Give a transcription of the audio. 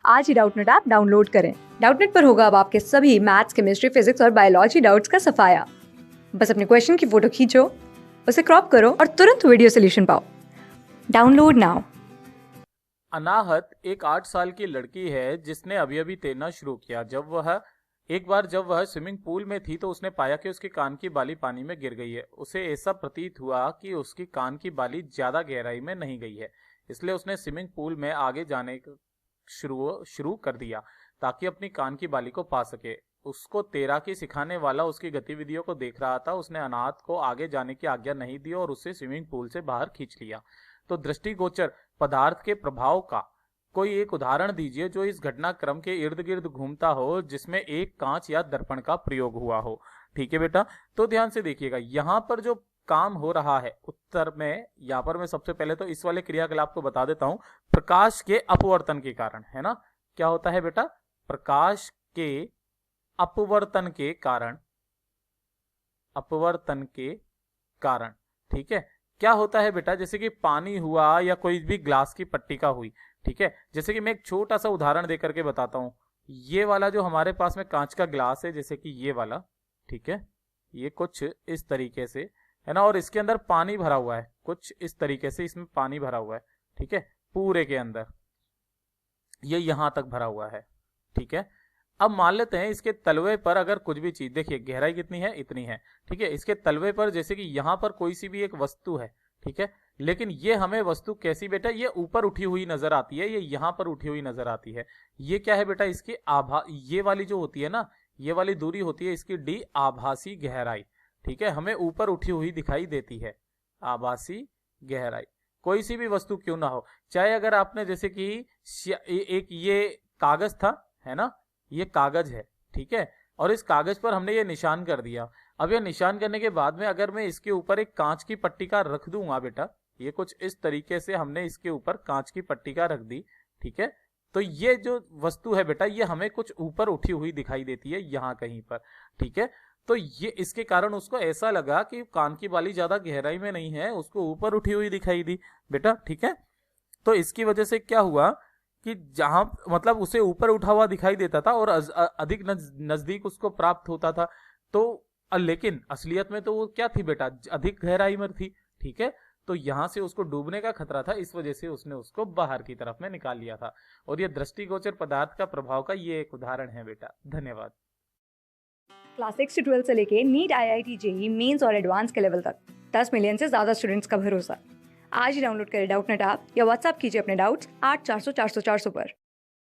आज ही Doubtnut app download करें। Doubtnut पर होगा अब आपके सभी मैथ्स, केमिस्ट्री, फिजिक्स और बायोलॉजी डाउट्स का सफाया। बस अपने क्वेश्चन की फोटो खींचो, उसे क्रॉप करो और तुरंत वीडियो सोल्यूशन पाओ। Download now. अनाहत एक 8 साल की लड़की है जिसने अभी अभी तैरना शुरू किया। जब वह स्विमिंग पूल में थी तो उसने पाया कि उसके कान की बाली पानी में गिर गई है। उसे ऐसा प्रतीत हुआ कि उसकी कान की बाली ज्यादा गहराई में नहीं गई है, इसलिए उसने स्विमिंग पूल में आगे जाने शुरू शुरू कर दिया ताकि अपनी कान की बाली को पा सके। उसको तैराकी सिखाने वाला उसकी गतिविधियों को देख रहा था। उसने अनाहत को आगे जाने की आज्ञा नहीं दी और उसे स्विमिंग पूल से बाहर खींच लिया। तो दृष्टिगोचर पदार्थ के प्रभाव का कोई एक उदाहरण दीजिए जो इस घटनाक्रम के इर्द गिर्द घूमता हो, जिसमें एक कांच या दर्पण का प्रयोग हुआ हो। ठीक है बेटा, तो ध्यान से देखिएगा यहाँ पर जो काम हो रहा है उत्तर में, यहाँ पर मैं सबसे पहले तो इस वाले क्रियाकलाप को बता देता हूं। प्रकाश के अपवर्तन के कारण, है ना, क्या होता है बेटा? प्रकाश के अपवर्तन के कारण, अपवर्तन के कारण, ठीक है, क्या होता है बेटा? जैसे कि पानी हुआ या कोई भी ग्लास की पट्टिका हुई। ठीक है, जैसे कि मैं एक छोटा सा उदाहरण देकर के बताता हूं। ये वाला जो हमारे पास में कांच का ग्लास है, जैसे कि ये वाला, ठीक है, ये कुछ इस तरीके से है ना, और इसके अंदर पानी भरा हुआ है, कुछ इस तरीके से इसमें पानी भरा हुआ है। ठीक है, पूरे के अंदर ये यहां तक भरा हुआ है। ठीक है, अब मान लेते हैं इसके तलवे पर अगर कुछ भी चीज, देखिए गहराई कितनी है, इतनी है। ठीक है, इसके तलवे पर जैसे कि यहां पर कोई सी भी एक वस्तु है, ठीक है, लेकिन ये हमें वस्तु कैसी बेटा, ये ऊपर उठी हुई नजर आती है, ये यहां पर उठी हुई नजर आती है। ये क्या है बेटा? इसकी ये वाली जो होती है ना, ये वाली दूरी होती है इसकी डी, आभासी गहराई। ठीक है, हमें ऊपर उठी हुई दिखाई देती है, आभासी गहराई। कोई सी भी वस्तु क्यों ना हो, चाहे अगर आपने जैसे कि एक ये कागज था, है ना, ये कागज है, ठीक है, और इस कागज पर हमने ये निशान कर दिया। अब ये निशान करने के बाद में अगर मैं इसके ऊपर एक कांच की पट्टिका रख दूंगा बेटा, ये कुछ इस तरीके से हमने इसके ऊपर कांच की पट्टिका रख दी, ठीक है, तो ये जो वस्तु है बेटा, ये हमें कुछ ऊपर उठी हुई दिखाई देती है यहां कहीं पर। ठीक है, तो ये इसके कारण उसको ऐसा लगा कि कान की बाली ज्यादा गहराई में नहीं है, उसको ऊपर उठी हुई दिखाई दी बेटा। ठीक है, तो इसकी वजह से क्या हुआ कि जहां मतलब उसे ऊपर उठा हुआ दिखाई देता था और अधिक नजदीक उसको प्राप्त होता था, तो लेकिन असलियत में तो वो क्या थी बेटा? अधिक गहराई में थी। ठीक है, तो यहां से उसको डूबने का खतरा था, इस वजह से उसने उसको बाहर की तरफ में निकाल लिया था। और ये दृष्टिगोचर पदार्थ का प्रभाव का ये एक उदाहरण है बेटा। धन्यवाद। क्लास 6 से 12 से लेके नीट, IIT, JEE मेंस और एडवांस के लेवल तक 10 मिलियन से ज्यादा स्टूडेंट्स का भरोसा। आज ही डाउनलोड करें डाउटनेट ऐप या व्हाट्सएप कीजिए अपने डाउट्स 8400 400 400 पर।